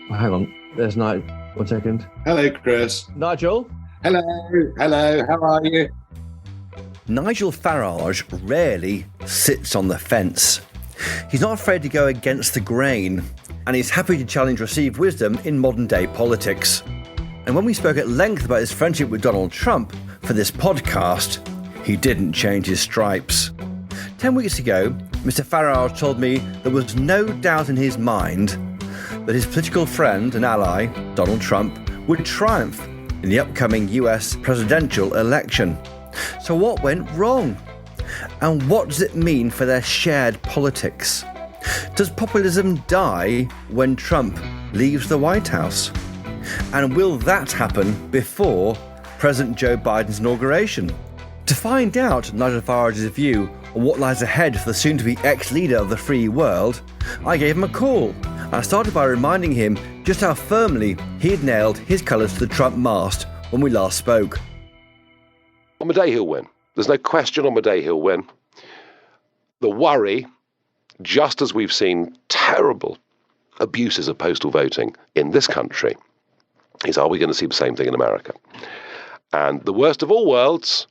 Hang on, there's Nigel. 1 second. Hello, Chris. Nigel? Hello, how are you? Nigel Farage rarely sits on the fence. He's not afraid to go against the grain, and he's happy to challenge received wisdom in modern-day politics. And when we spoke at length about his friendship with Donald Trump for this podcast, he didn't change his stripes. 10 weeks ago, Mr. Farage told me there was no doubt in his mind that his political friend and ally, Donald Trump, would triumph in the upcoming US presidential election. So what went wrong? And what does it mean for their shared politics? Does populism die when Trump leaves the White House? And will that happen before President Joe Biden's inauguration? To find out Nigel Farage's view on what lies ahead for the soon-to-be ex-leader of the free world, I gave him a call. I started by reminding him just how firmly he had nailed his colours to the Trump mast when we last spoke. On the day he'll win. There's no question on the day he'll win. The worry, just as we've seen terrible abuses of postal voting in this country, is are we going to see the same thing in America? And the worst of all worlds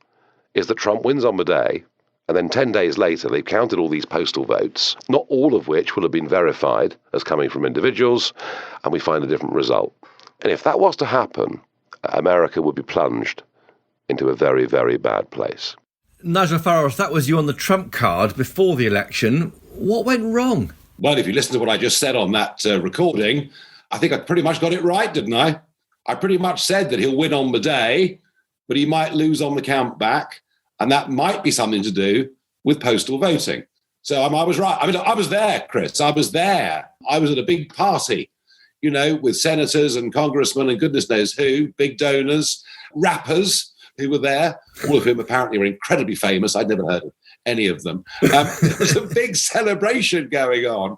is that Trump wins on the day, and then 10 days later they've counted all these postal votes, not all of which will have been verified as coming from individuals, and we find a different result. And if that was to happen, America would be plunged into a very, very bad place. Nigel Farage, that was you on the Trump card before the election. What went wrong? Well, if you listen to what I just said on that recording, I think I pretty much got it right, didn't I? I pretty much said that he'll win on the day, but he might lose on the count back, and that might be something to do with postal voting. So I was right. I mean, I was there, Chris. I was there. I was at a big party, you know, with senators and congressmen and goodness knows who, big donors, rappers who were there, all of whom apparently were incredibly famous. I'd never heard of any of them. There's a big celebration going on.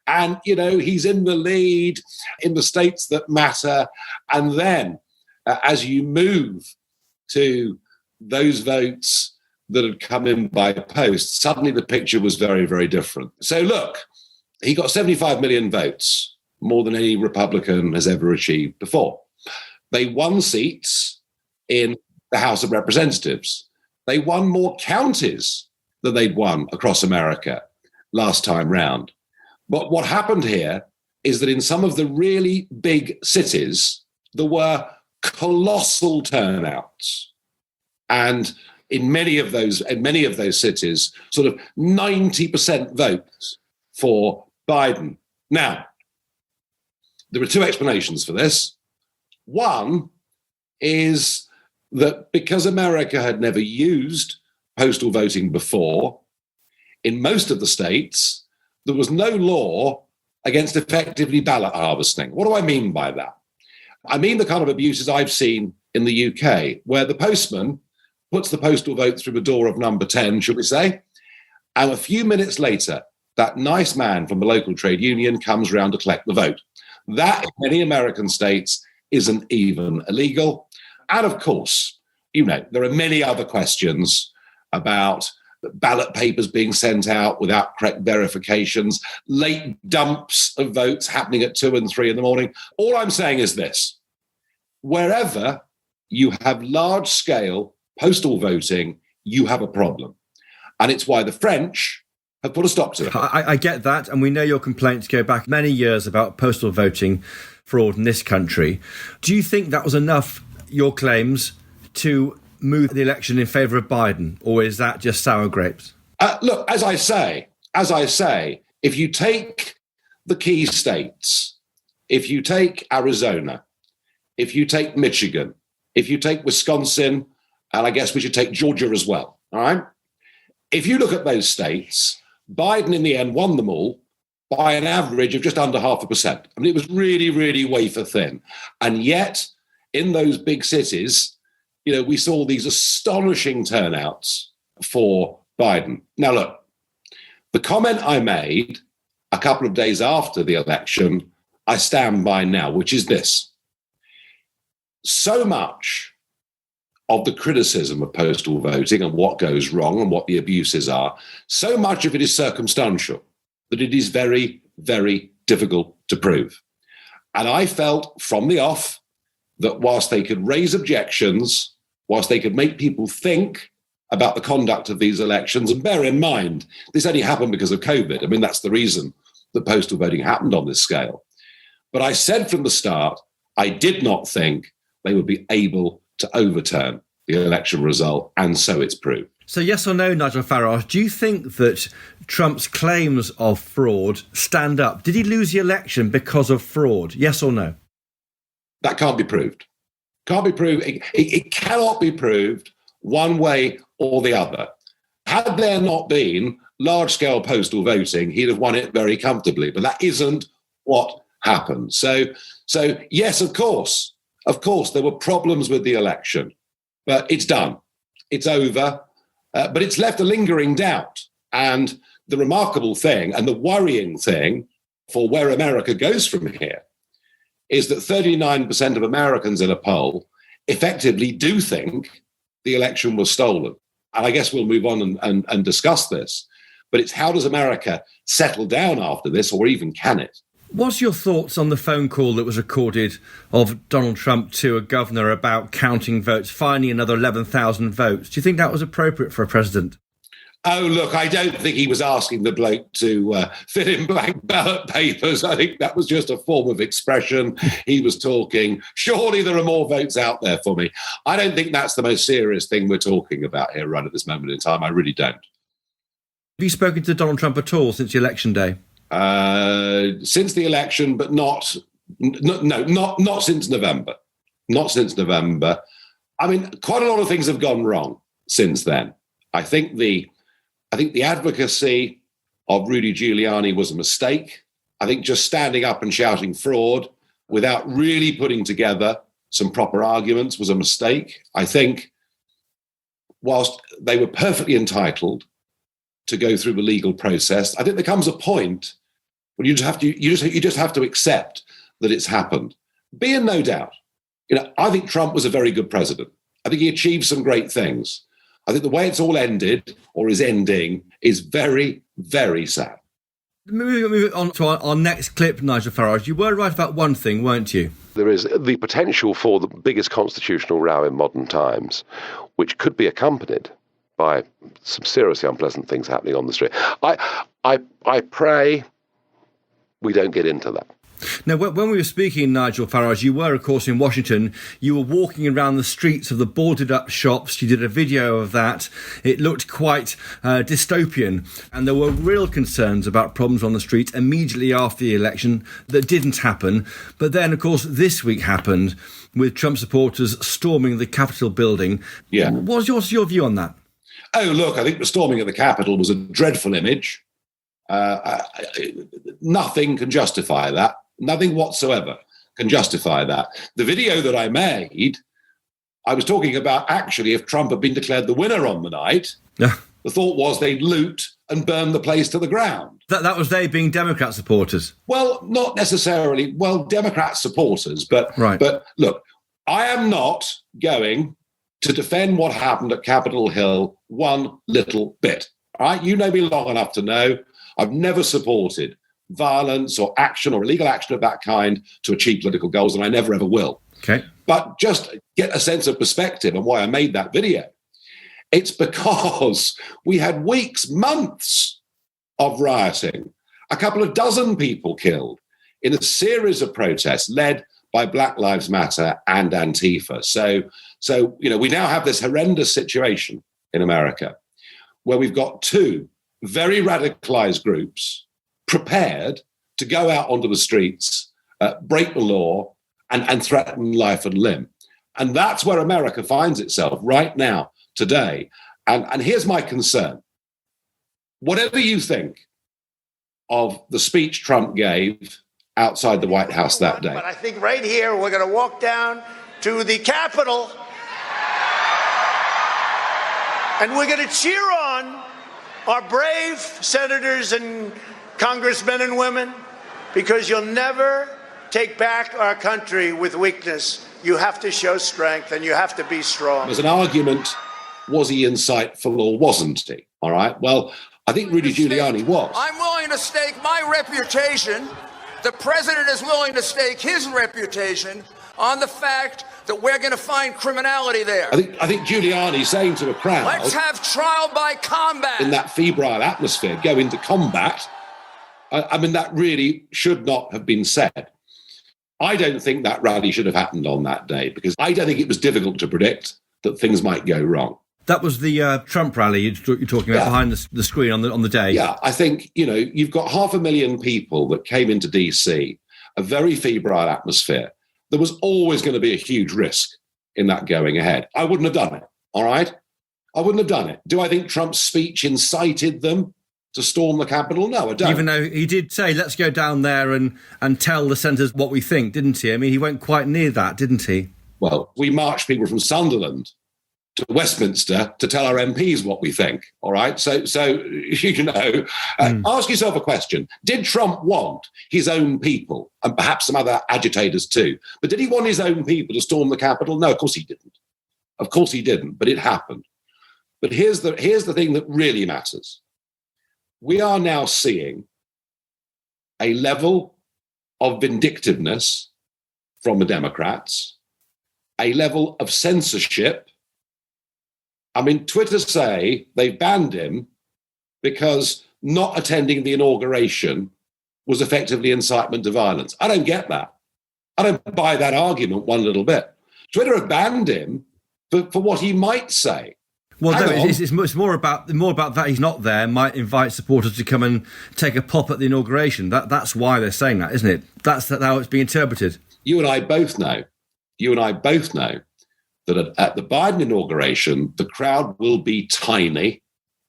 And, you know, he's in the lead in the states that matter. And then as you move to those votes that had come in by post, suddenly the picture was very, very different. So look, he got 75 million votes, more than any Republican has ever achieved before. They won seats in the House of Representatives. They won more counties than they'd won across America last time round. But what happened here is that in some of the really big cities, there were colossal turnouts. And in many of those cities, sort of 90% votes for Biden. Now, there are two explanations for this. One is that because America had never used postal voting before, in most of the states, there was no law against effectively ballot harvesting. What do I mean by that? I mean the kind of abuses I've seen in the UK, where the postman puts the postal vote through the door of number 10, shall we say, and a few minutes later, that nice man from the local trade union comes round to collect the vote. That, in many American states, isn't even illegal. And of course, you know, there are many other questions about ballot papers being sent out without correct verifications, late dumps of votes happening at 2 and 3 in the morning. All I'm saying is this: wherever you have large-scale postal voting, you have a problem. And it's why the French have put a stop to it. I get that, and we know your complaints go back many years about postal voting fraud in this country. Do you think that was enough, your claims, to move the election in favour of Biden, or is that just sour grapes? Look, as I say, if you take the key states, if you take Arizona, if you take Michigan, if you take Wisconsin, and I guess we should take Georgia as well, all right? If you look at those states, Biden in the end won them all by an average of just under 0.5%. I mean, it was really, really wafer thin. And yet, in those big cities, you know, we saw these astonishing turnouts for Biden. Now, look, the comment I made a couple of days after the election, I stand by now, which is this. So much of the criticism of postal voting and what goes wrong and what the abuses are, so much of it is circumstantial that it is very, very difficult to prove. And I felt from the off that whilst they could raise objections, whilst they could make people think about the conduct of these elections, and bear in mind, this only happened because of COVID. I mean, that's the reason that postal voting happened on this scale. But I said from the start, I did not think they would be able to overturn the election result, and so it's proved. So yes or no, Nigel Farage, do you think that Trump's claims of fraud stand up? Did he lose the election because of fraud? Yes or no? That can't be proved. Can't be proved. It cannot be proved one way or the other. Had there not been large-scale postal voting, he'd have won it very comfortably. But that isn't what happened. So yes, of course, there were problems with the election, but it's done. It's over. But it's left a lingering doubt. And the remarkable thing and the worrying thing for where America goes from here is that 39% of Americans in a poll effectively do think the election was stolen. And I guess we'll move on and discuss this. But it's how does America settle down after this, or even can it? What's your thoughts on the phone call that was recorded of Donald Trump to a governor about counting votes, finding another 11,000 votes? Do you think that was appropriate for a president? Oh, look, I don't think he was asking the bloke to fill in blank ballot papers. I think that was just a form of expression. He was talking, surely there are more votes out there for me. I don't think that's the most serious thing we're talking about here right at this moment in time. I really don't. Have you spoken to Donald Trump at all since the election day? Since the election, but not since November. Not since November. I mean, quite a lot of things have gone wrong since then. I think the advocacy of Rudy Giuliani was a mistake. I think just standing up and shouting fraud without really putting together some proper arguments was a mistake. I think whilst they were perfectly entitled to go through the legal process, I think there comes a point when you just have to accept that it's happened. Be in no doubt. I think Trump was a very good president. I think he achieved some great things. I think the way it's all ended, or is ending, is very, very sad. Moving on to our next clip, Nigel Farage. You were right about one thing, weren't you? There is the potential for the biggest constitutional row in modern times, which could be accompanied by some seriously unpleasant things happening on the street. I pray we don't get into that. Now, when we were speaking, Nigel Farage, you were, of course, in Washington. You were walking around the streets of the boarded-up shops. You did a video of that. It looked quite dystopian. And there were real concerns about problems on the street immediately after the election that didn't happen. But then, of course, this week happened with Trump supporters storming the Capitol building. Yeah. What's your view on that? Oh, look, I think the storming of the Capitol was a dreadful image. Nothing can justify that. Nothing whatsoever can justify that. The video that I made, I was talking about actually if Trump had been declared the winner on the night, the thought was they'd loot and burn the place to the ground. That was they being Democrat supporters? Well, not necessarily. Well, Democrat supporters. But look, I am not going to defend what happened at Capitol Hill one little bit. All right? You know me long enough to know I've never supported violence or action or illegal action of that kind to achieve political goals, and I never ever will. Okay. But just get a sense of perspective on why I made that video. It's because we had weeks, months of rioting, a couple of dozen people killed in a series of protests led by Black Lives Matter and Antifa. So we now have this horrendous situation in America where we've got two very radicalized groups prepared to go out onto the streets, break the law, and threaten life and limb. And that's where America finds itself right now, today. And here's my concern. Whatever you think of the speech Trump gave outside the White House that day. But I think right here, we're going to walk down to the Capitol, and we're going to cheer on our brave senators and congressmen and women, because you'll never take back our country with weakness. You have to show strength, and you have to be strong. There's an argument, was he insightful or wasn't he? All right, well, I think Rudy Giuliani was. I'm willing to stake my reputation The president is willing to stake his reputation on the fact that we're going to find criminality there. I think Giuliani's saying to a crowd, let's have trial by combat. In that febrile atmosphere, go into combat. I mean, that really should not have been said. I don't think that rally should have happened on that day, because I don't think it was difficult to predict that things might go wrong. That was the Trump rally you're talking about behind the screen on the day. Yeah, I think, you've got 500,000 people that came into DC, a very febrile atmosphere. There was always going to be a huge risk in that going ahead. I wouldn't have done it, all right? I wouldn't have done it. Do I think Trump's speech incited them to storm the Capitol? No, I don't. Even though he did say, let's go down there and tell the senators what we think, didn't he? I mean, he went quite near that, didn't he? Well, we marched people from Sunderland to Westminster to tell our MPs what we think, all right? So ask yourself a question. Did Trump want his own people, and perhaps some other agitators too, but did he want his own people to storm the Capitol? No, of course he didn't. Of course he didn't, but it happened. But here's the thing that really matters. We are now seeing a level of vindictiveness from the Democrats, a level of censorship. I mean, Twitter say they've banned him because not attending the inauguration was effectively incitement to violence. I don't get that. I don't buy that argument one little bit. Twitter have banned him for what he might say. Well, no, it's more about that he's not there, might invite supporters to come and take a pop at the inauguration. That's why they're saying that, isn't it? That's how it's being interpreted. You and I both know that at the Biden inauguration, the crowd will be tiny.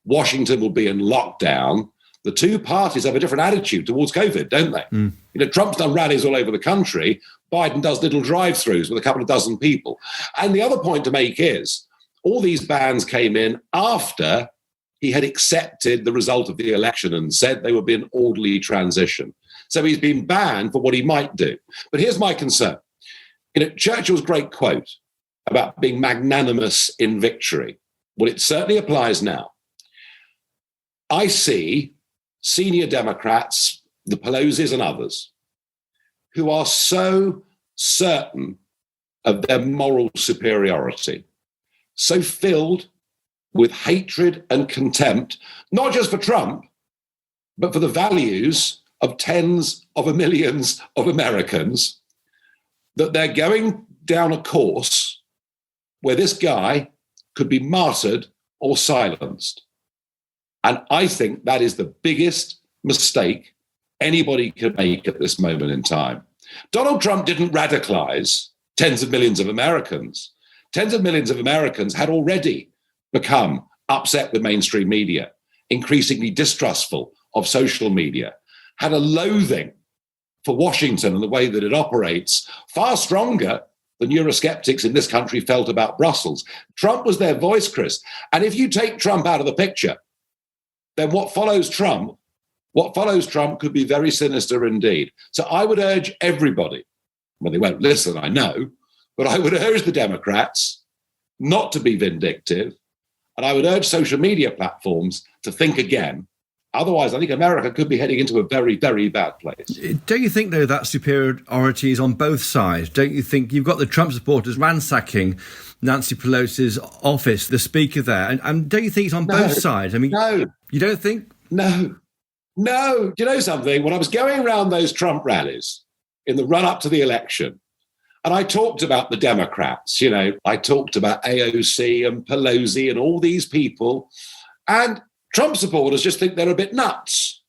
Washington will be in lockdown. The two parties have a different attitude towards COVID, don't they? Trump's done rallies all over the country. Biden does little drive-throughs with a couple of dozen people. And the other point to make is, all these bans came in after he had accepted the result of the election and said they would be an orderly transition. So he's been banned for what he might do. But here's my concern. Churchill's great quote about being magnanimous in victory, well, it certainly applies now. I see senior Democrats, the Pelosi's and others, who are so certain of their moral superiority, so filled with hatred and contempt, not just for Trump, but for the values of tens of millions of Americans, that they're going down a course where this guy could be martyred or silenced. And I think that is the biggest mistake anybody could make at this moment in time. Donald Trump didn't radicalize tens of millions of Americans. Tens of millions of Americans had already become upset with mainstream media, increasingly distrustful of social media, had a loathing for Washington and the way that it operates, far stronger than Eurosceptics in this country felt about Brussels. Trump was their voice, Chris. And if you take Trump out of the picture, then what follows Trump could be very sinister indeed. So I would urge everybody, well, they won't listen, I know, but I would urge the Democrats not to be vindictive, and I would urge social media platforms to think again. Otherwise, I think America could be heading into a very, very bad place. Don't you think, though, that superiority is on both sides? Don't you think you've got the Trump supporters ransacking Nancy Pelosi's office, the speaker there, and don't you think it's on both sides? I mean, no. You don't think? No. Do you know something? When I was going around those Trump rallies in the run-up to the election, and I talked about the Democrats, I talked about AOC and Pelosi and all these people, and Trump supporters just think they're a bit nuts.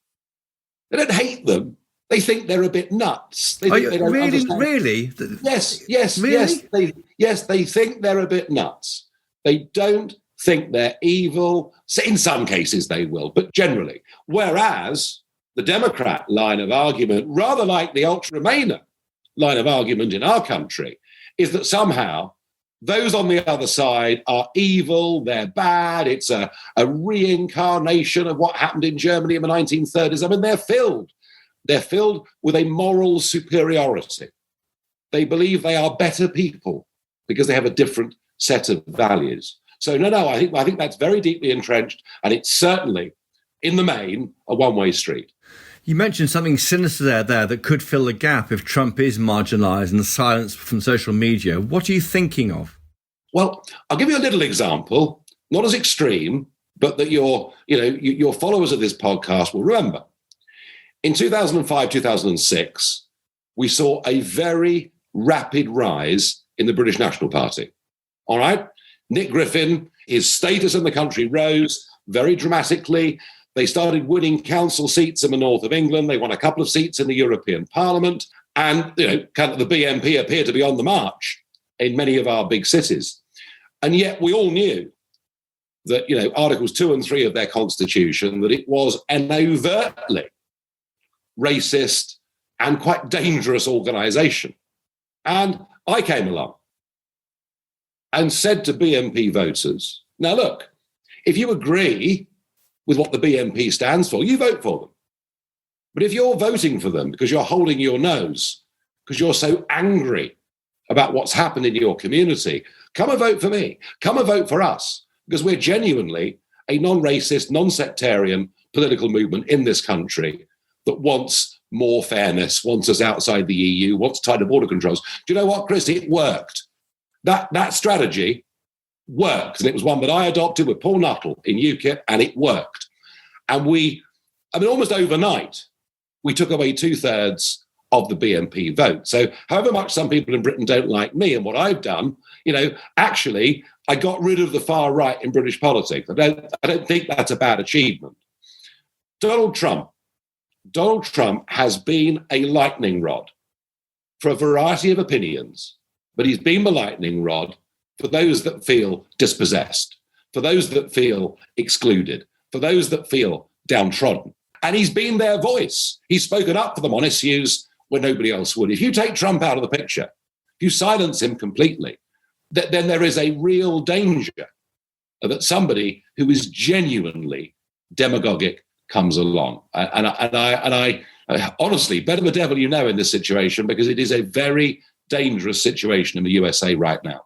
They don't hate them. They think they're a bit nuts. They think they don't understand. Really? Yes, really? Yes, they think they're a bit nuts. They don't think they're evil. So in some cases they will, but generally. Whereas the Democrat line of argument, rather like the ultra-Remainer line of argument in our country, is that somehow those on the other side are evil, they're bad, it's a reincarnation of what happened in Germany in the 1930s. I mean, they're filled with a moral superiority. They believe they are better people because they have a different set of values. So no, I think that's very deeply entrenched, and it's certainly, in the main, a one-way street. You mentioned something sinister there that could fill the gap if Trump is marginalised and silenced from social media. What are you thinking of? Well, I'll give you a little example, not as extreme, but that your followers of this podcast will remember. In 2005, 2006, we saw a very rapid rise in the British National Party. All right? Nick Griffin, his status in the country rose very dramatically. They started winning council seats in the north of England. They won a couple of seats in the European Parliament. And, kind of the BNP appeared to be on the march in many of our big cities. And yet we all knew that, Articles 2 and 3 of their constitution, that it was an overtly racist and quite dangerous organisation. And I came along and said to BNP voters, now look, if you agree with what the BNP stands for, you vote for them. But if you're voting for them because you're holding your nose, because you're so angry about what's happened in your community, come and vote for me. Come and vote for us, because we're genuinely a non-racist, non-sectarian political movement in this country that wants more fairness, wants us outside the EU, wants tighter border controls. Do you know what, Chris? It worked. That strategy worked. And it was one that I adopted with Paul Nuttall in UKIP, and it worked. And almost overnight, we took away 2/3 of the BNP vote. So however much some people in Britain don't like me and what I've done, actually, I got rid of the far right in British politics. I don't think that's a bad achievement. Donald Trump has been a lightning rod for a variety of opinions, but he's been the lightning rod for those that feel dispossessed, for those that feel excluded, for those that feel downtrodden. And he's been their voice. He's spoken up for them on issues where nobody else would. If you take Trump out of the picture, if you silence him completely, then there is a real danger that somebody who is genuinely demagogic comes along. And I honestly, better the devil you know in this situation, because it is a very dangerous situation in the USA right now.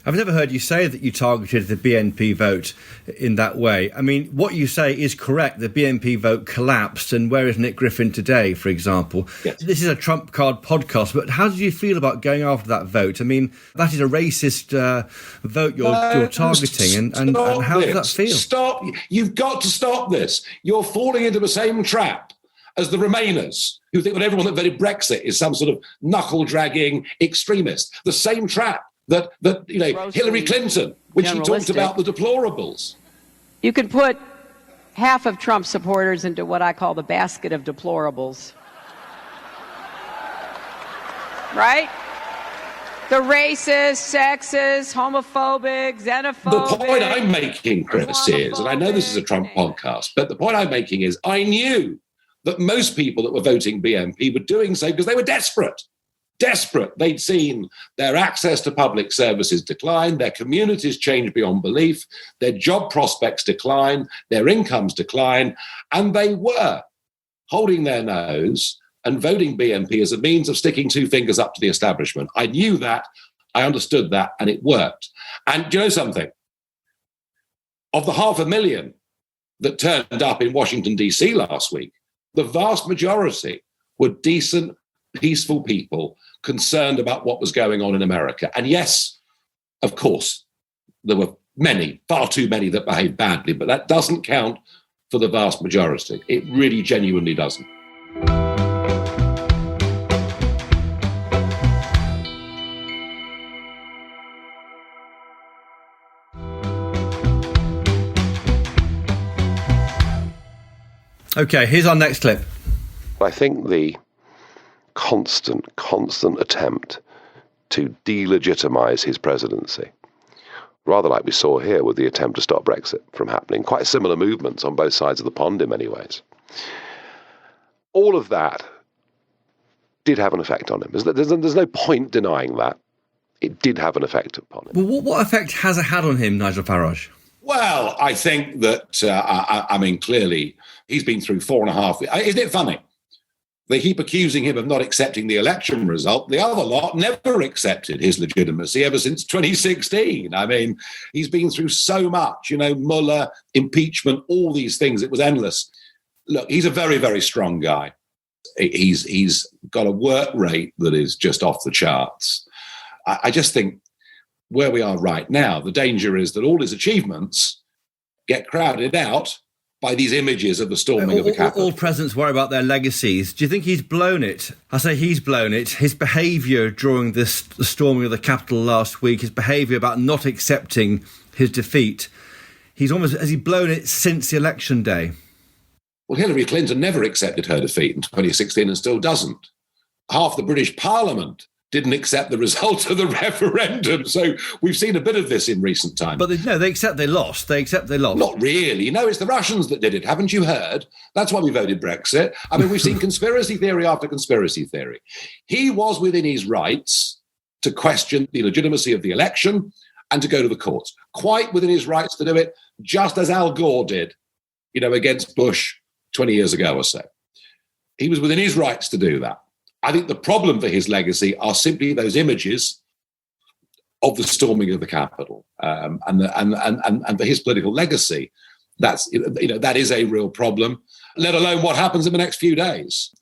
I've never heard you say that you targeted the BNP vote in that way. I mean, what you say is correct. The BNP vote collapsed, and where is Nick Griffin today, for example? Yes. This is a Trump card podcast, but how did you feel about going after that vote? I mean, that is a racist vote you're targeting, and how does that feel? Stop. You've got to stop this. You're falling into the same trap as the Remainers, who think that everyone that voted Brexit is some sort of knuckle-dragging extremist. The same trap that Hillary Clinton, when she talked about the deplorables. You could put half of Trump's supporters into what I call the basket of deplorables. Right? The racist, sexist, homophobic, xenophobic. The point I'm making, Chris, is, and I know this is a Trump podcast, but the point I'm making is I knew that most people that were voting BNP were doing so because they were desperate. They'd seen their access to public services decline, their communities change beyond belief, their job prospects decline, their incomes decline, and they were holding their nose and voting BNP as a means of sticking two fingers up to the establishment. I knew that, I understood that, and it worked. And do you know something? Of the 500,000 that turned up in Washington, D.C. last week, the vast majority were decent, peaceful people concerned about what was going on in America. And yes, of course, there were many, far too many that behaved badly, but that doesn't count for the vast majority. It really genuinely doesn't. Okay, here's our next clip. I think the constant attempt to delegitimize his presidency, rather like we saw here with the attempt to stop Brexit from happening, quite similar movements on both sides of the pond in many ways. All of that did have an effect on him. There's no point denying that. It did have an effect upon him. Well, what effect has it had on him, Nigel Farage? Well, I think that, clearly, he's been through 4.5 years. Isn't it funny? They keep accusing him of not accepting the election result. The other lot never accepted his legitimacy ever since 2016. I mean, he's been through so much, Mueller, impeachment, all these things. It was endless. Look, he's a very, very strong guy. He's got a work rate that is just off the charts. I just think where we are right now, the danger is that all his achievements get crowded out by these images of the storming of the Capitol. All presidents worry about their legacies. Do you think he's blown it? I say he's blown it. His behaviour during the storming of the Capitol last week, his behaviour about not accepting his defeat, has he blown it since the election day? Well, Hillary Clinton never accepted her defeat in 2016 and still doesn't. Half the British Parliament didn't accept the result of the referendum. So we've seen a bit of this in recent times. But they accept they lost. They accept they lost. Not really. No, it's the Russians that did it. Haven't you heard? That's why we voted Brexit. I mean, we've seen conspiracy theory after conspiracy theory. He was within his rights to question the legitimacy of the election and to go to the courts. Quite within his rights to do it, just as Al Gore did, against Bush 20 years ago or so. He was within his rights to do that. I think the problem for his legacy are simply those images of the storming of the Capitol, and for his political legacy, that is a real problem. Let alone what happens in the next few days.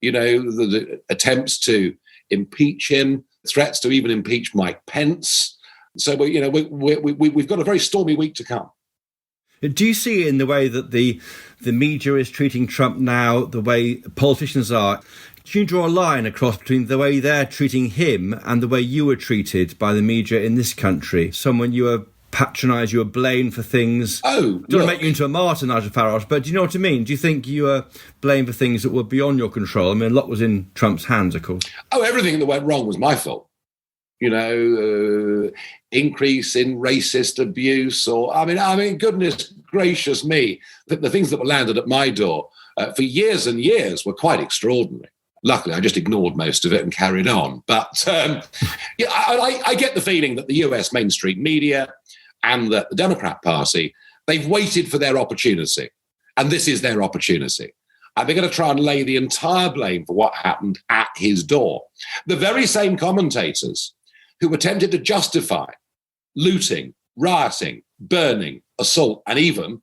The attempts to impeach him, threats to even impeach Mike Pence. So we've got a very stormy week to come. Do you see it in the way that the media is treating Trump now, the way politicians are? Do you draw a line across between the way they're treating him and the way you were treated by the media in this country? Someone you were patronised, you were blamed for things. Don't want to make you into a martyr, Nigel Farage, but do you know what I mean? Do you think you were blamed for things that were beyond your control? I mean, a lot was in Trump's hands, of course. Everything that went wrong was my fault. Increase in racist abuse, or I mean, goodness gracious me, the things that were landed at my door for years and years were quite extraordinary. Luckily, I just ignored most of it and carried on. But I get the feeling that the US mainstream media and the Democrat Party, they've waited for their opportunity, and this is their opportunity. And they're going to try and lay the entire blame for what happened at his door. The very same commentators who attempted to justify looting, rioting, burning, assault, and even,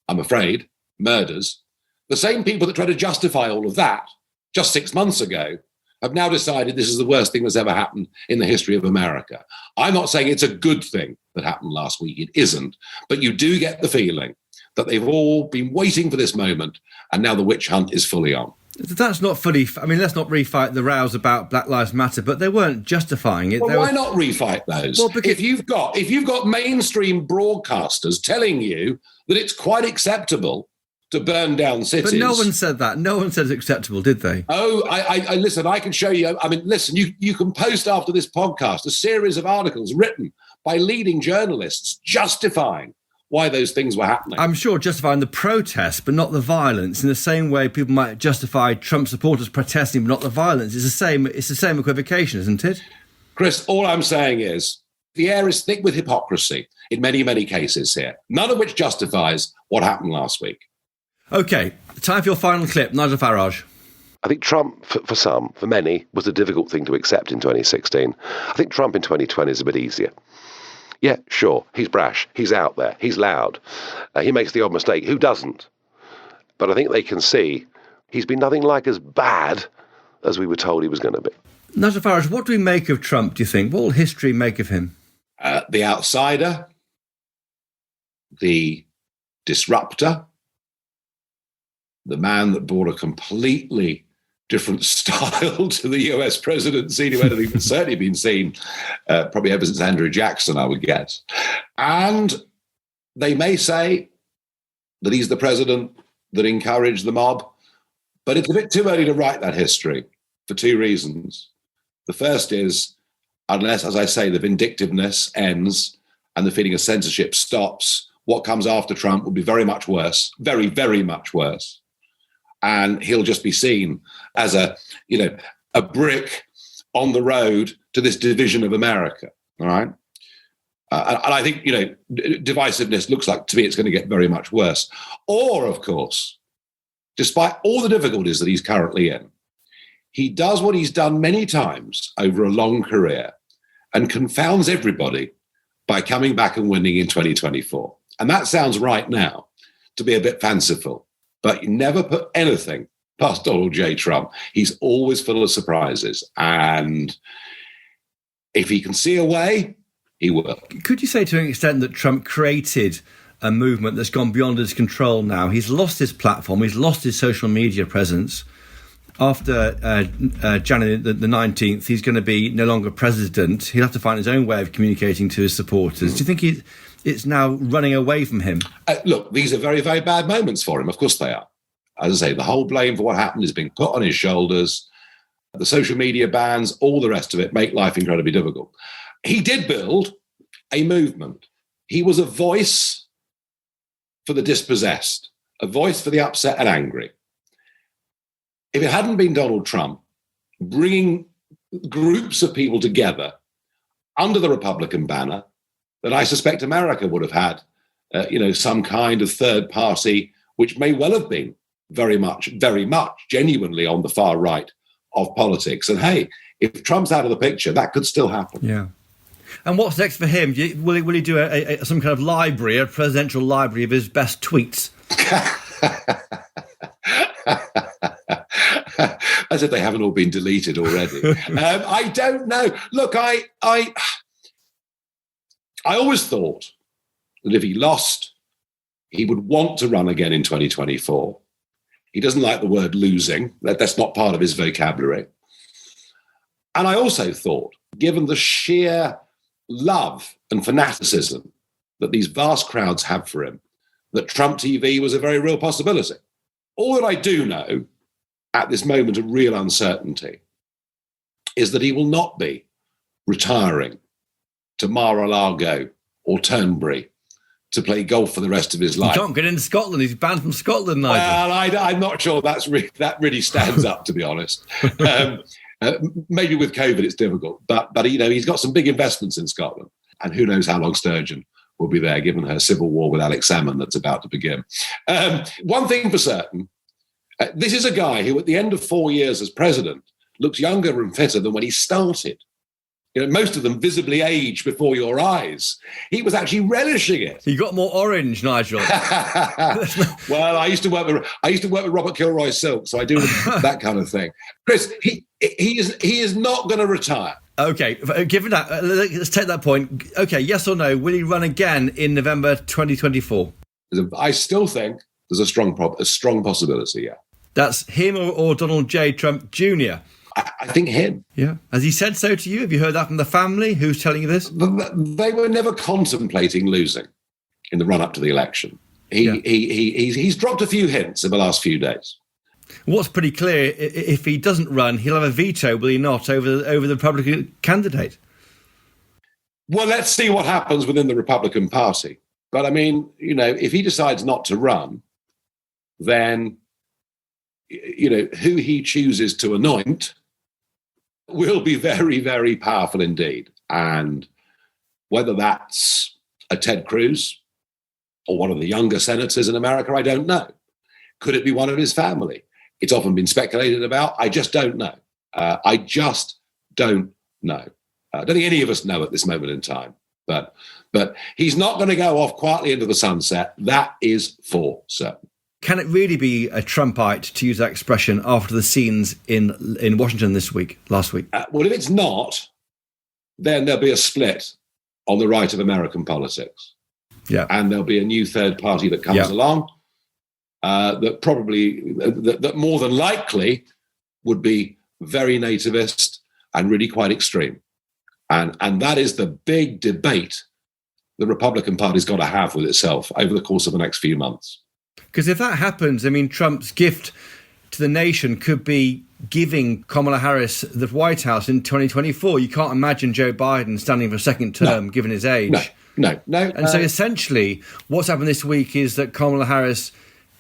I'm afraid, murders, the same people that tried to justify all of that just 6 months ago have now decided this is the worst thing that's ever happened in the history of America. I'm not saying it's a good thing that happened last week. It isn't. But you do get the feeling that they've all been waiting for this moment, and now the witch hunt is fully on. That's not fully... I mean, let's not refight the rows about Black Lives Matter, but they weren't justifying it. Well, why not refight those? Well, because if you've got mainstream broadcasters telling you that it's quite acceptable to burn down cities... But no one said that. No one said it's acceptable, did they? Oh, I listen, I can show you... I mean, listen, you can post after this podcast a series of articles written by leading journalists justifying why those things were happening. I'm sure justifying the protests, but not the violence. In the same way people might justify Trump supporters protesting, but not the violence. It's the same equivocation, isn't it? Chris, all I'm saying is the air is thick with hypocrisy in many, many cases here, none of which justifies what happened last week. OK, time for your final clip. Nigel Farage. I think Trump, for many, was a difficult thing to accept in 2016. I think Trump in 2020 is a bit easier. Yeah, sure, he's brash, he's out there, he's loud, he makes the odd mistake. Who doesn't? But I think they can see he's been nothing like as bad as we were told he was going to be. Nigel Farage, what do we make of Trump, do you think? What will history make of him? The outsider, the disruptor, the man that brought a completely different style to the US presidency to anything that's certainly been seen probably ever since Andrew Jackson, I would guess. And they may say that he's the president that encouraged the mob, but it's a bit too early to write that history for two reasons. The first is, unless, as I say, the vindictiveness ends and the feeling of censorship stops, what comes after Trump will be very much worse, very, very much worse. And he'll just be seen as a brick on the road to this division of America, all right? And I think, divisiveness looks like, to me, it's going to get very much worse. Or, of course, despite all the difficulties that he's currently in, he does what he's done many times over a long career and confounds everybody by coming back and winning in 2024. And that sounds right now to be a bit fanciful. But you never put anything past Donald J. Trump. He's always full of surprises. And if he can see a way, he will. Could you say to an extent that Trump created a movement that's gone beyond his control now? He's lost his platform. He's lost his social media presence. After January the 19th, he's going to be no longer president. He'll have to find his own way of communicating to his supporters. Do you think it's now running away from him? Look, these are very, very bad moments for him. Of course they are. As I say, the whole blame for what happened is being put on his shoulders. The social media bans, all the rest of it, make life incredibly difficult. He did build a movement. He was a voice for the dispossessed, a voice for the upset and angry. If it hadn't been Donald Trump bringing groups of people together under the Republican banner, then I suspect America would have had, some kind of third party, which may well have been very much genuinely on the far right of politics. And hey, if Trump's out of the picture, that could still happen. Yeah. And what's next for him? Will he do some kind of library, a presidential library of his best tweets? As if they haven't all been deleted already. I don't know. Look, I always thought that if he lost, he would want to run again in 2024. He doesn't like the word losing. That's not part of his vocabulary. And I also thought, given the sheer love and fanaticism that these vast crowds have for him, that Trump TV was a very real possibility. All that I do know at this moment of real uncertainty is that he will not be retiring to Mar-a-Lago or Turnberry to play golf for the rest of his life. He can't get into Scotland. He's banned from Scotland, Nigel. Well, I'm not sure that really stands up, to be honest. Maybe with COVID it's difficult, but he's got some big investments in Scotland, and who knows how long Sturgeon will be there, given her civil war with Alex Salmond that's about to begin. One thing for certain, this is a guy who, at the end of 4 years as president, looks younger and fitter than when he started. Most of them visibly age before your eyes. He was actually relishing it. He got more orange, Nigel. Well, I used to work with Robert Kilroy Silk, so I do that kind of thing. Chris, he is not going to retire. Okay, given that, let's take that point. Okay, yes or no? Will he run again in November 2024? I still think there's a strong possibility. Yeah, that's him or Donald J. Trump Jr. I think him. Yeah. Has he said so to you? Have you heard that from the family? Who's telling you this? They were never contemplating losing in the run-up to the election. He's dropped a few hints in the last few days. What's pretty clear, if he doesn't run, he'll have a veto, will he not, over the Republican candidate? Well, let's see what happens within the Republican Party. But I mean, if he decides not to run, then, who he chooses to anoint will be very, very powerful indeed. And whether that's a Ted Cruz or one of the younger senators in America, I don't know. Could it be one of his family? It's often been speculated about. I just don't know. I just don't know. I don't think any of us know at this moment in time. But he's not going to go off quietly into the sunset. That is for certain. Can it really be a Trumpite, to use that expression, after the scenes in Washington last week? Well, if it's not, then there'll be a split on the right of American politics. Yeah. And there'll be a new third party that comes along that more than likely would be very nativist and really quite extreme. And that is the big debate the Republican Party's got to have with itself over the course of the next few months. Because if that happens, I mean, Trump's gift to the nation could be giving Kamala Harris the White House in 2024. You can't imagine Joe Biden standing for a second term, given his age. No. And so essentially, what's happened this week is that Kamala Harris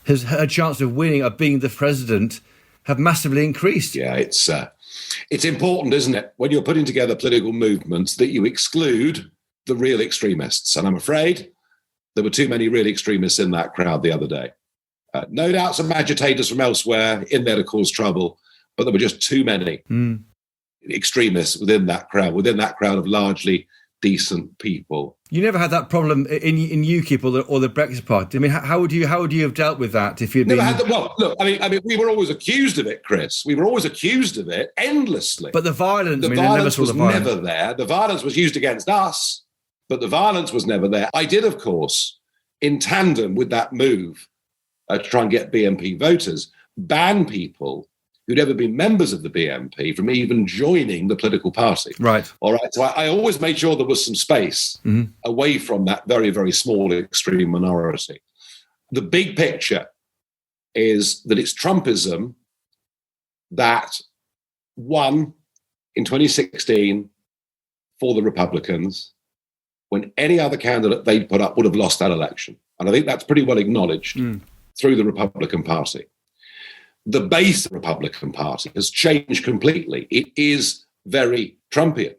her chance of winning, of being the president, have massively increased. Yeah, it's important, isn't it, when you're putting together political movements, that you exclude the real extremists. And I'm afraid there were too many real extremists in that crowd the other day. No doubt some agitators from elsewhere in there to cause trouble, but there were just too many extremists within that crowd of largely decent people. You never had that problem in UKIP or the Brexit Party. I mean, how would you have dealt with that if you'd never been... had the, well, look, I mean, we were always accused of it, Chris. We were always accused of it endlessly. But the violence, violence was never there. The violence was used against us, but the violence was never there. I did, of course, in tandem with that move to try and get BNP voters, ban people who'd ever been members of the BNP from even joining the political party. Right. All right. So I always made sure there was some space away from that very, very small extreme minority. The big picture is that it's Trumpism that won in 2016 for the Republicans when any other candidate they'd put up would have lost that election. And I think that's pretty well acknowledged through the Republican Party. The base Republican Party has changed completely. It is very Trumpian.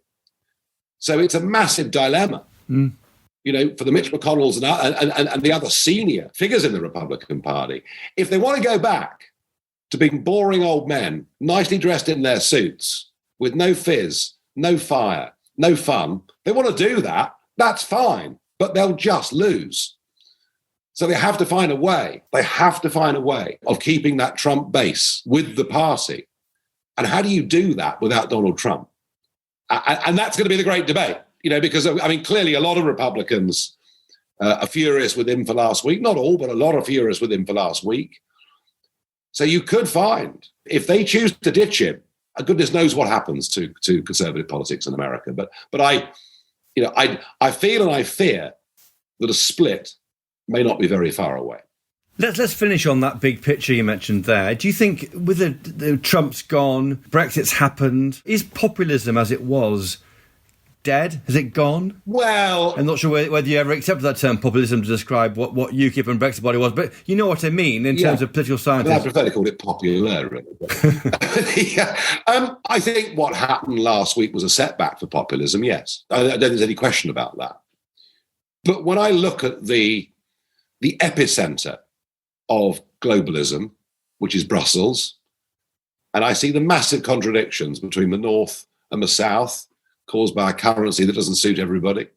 So it's a massive dilemma, you know, for the Mitch McConnells and the other senior figures in the Republican Party. If they want to go back to being boring old men, nicely dressed in their suits, with no fizz, no fire, no fun, they want to do that, that's fine, but they'll just lose. So they have to find a way. They have to find a way of keeping that Trump base with the party. And how do you do that without Donald Trump? And that's going to be the great debate, you know, because, I mean, clearly a lot of Republicans are furious with him for last week. Not all, but a lot are furious with him for last week. So you could find, if they choose to ditch him, goodness knows what happens to conservative politics in America. But I feel and I fear that a split may not be very far away. Let's finish on that big picture you mentioned there. Do you think, with the Trump's gone, Brexit's happened, is populism as it was dead? Has it gone? Well, I'm not sure whether you ever accepted that term populism to describe what UKIP and Brexit Party was, but you know what I mean in terms of political science. I prefer to call it popular. Really. I think what happened last week was a setback for populism, yes. I don't think there's any question about that. But when I look at the epicenter of globalism, which is Brussels, and I see the massive contradictions between the North and the South caused by a currency that doesn't suit everybody.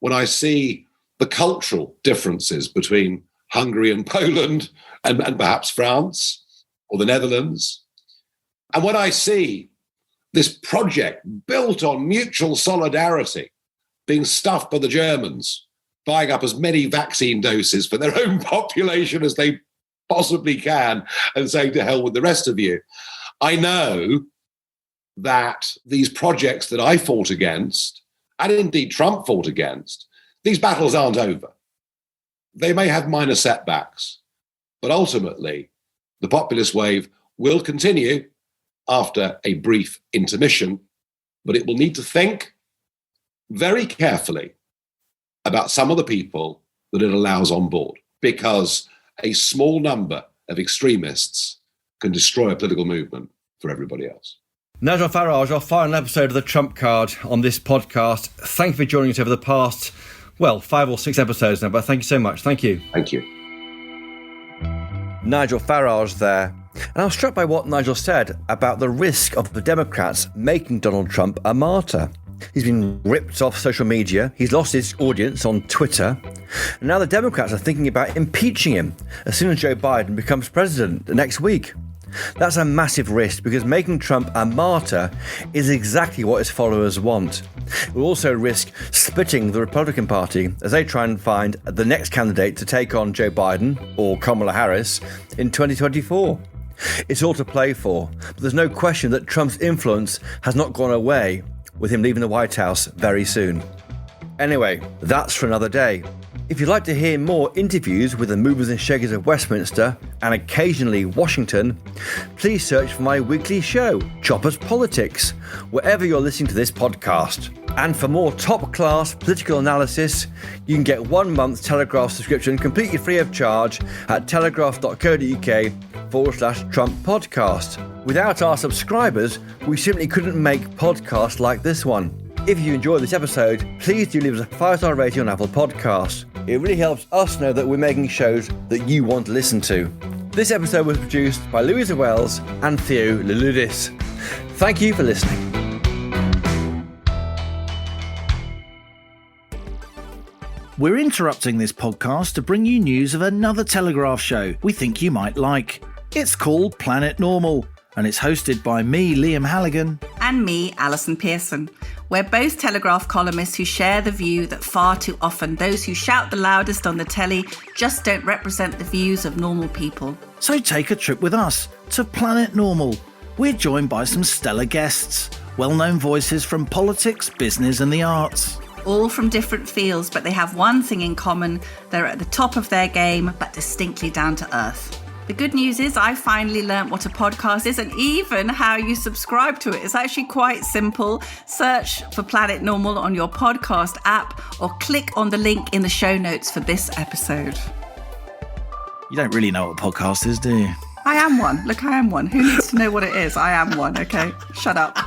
When I see the cultural differences between Hungary and Poland and perhaps France or the Netherlands, and when I see this project built on mutual solidarity being stuffed by the Germans, buying up as many vaccine doses for their own population as they possibly can and saying to hell with the rest of you. I know that these projects that I fought against, and indeed Trump fought against, these battles aren't over. They may have minor setbacks, but ultimately the populist wave will continue after a brief intermission, but it will need to think very carefully about some of the people that it allows on board, because a small number of extremists can destroy a political movement for everybody else. Nigel Farage, our final episode of the Trump Card on this podcast. Thank you for joining us over the past, 5 or 6 episodes now, but thank you so much. Thank you. Thank you. Nigel Farage there. And I was struck by what Nigel said about the risk of the Democrats making Donald Trump a martyr. He's been ripped off social media. He's lost his audience on Twitter. And now the Democrats are thinking about impeaching him as soon as Joe Biden becomes president next week. That's a massive risk, because making Trump a martyr is exactly what his followers want. It will also risk splitting the Republican Party as they try and find the next candidate to take on Joe Biden or Kamala Harris in 2024. It's all to play for, but there's no question that Trump's influence has not gone away, with him leaving the White House very soon. Anyway, that's for another day. If you'd like to hear more interviews with the movers and shakers of Westminster and occasionally Washington, please search for my weekly show, Chopper's Politics, wherever you're listening to this podcast. And for more top-class political analysis, you can get 1 month Telegraph subscription completely free of charge at telegraph.co.uk/Trump podcast. Without our subscribers, we simply couldn't make podcasts like this one. If you enjoyed this episode, please do leave us a 5-star rating on Apple Podcasts. It really helps us know that we're making shows that you want to listen to. This episode was produced by Louisa Wells and Theo Leludis. Thank you for listening. We're interrupting this podcast to bring you news of another Telegraph show we think you might like. It's called Planet Normal, and it's hosted by me, Liam Halligan. And me, Alison Pearson. We're both Telegraph columnists who share the view that far too often those who shout the loudest on the telly just don't represent the views of normal people. So take a trip with us to Planet Normal. We're joined by some stellar guests, well-known voices from politics, business and the arts. All from different fields, but they have one thing in common. They're at the top of their game, but distinctly down to earth. The good news is I finally learnt what a podcast is and even how you subscribe to it. It's actually quite simple. Search for Planet Normal on your podcast app or click on the link in the show notes for this episode. You don't really know what a podcast is, do you? I am one. Look, I am one. Who needs to know what it is? I am one, okay? Shut up.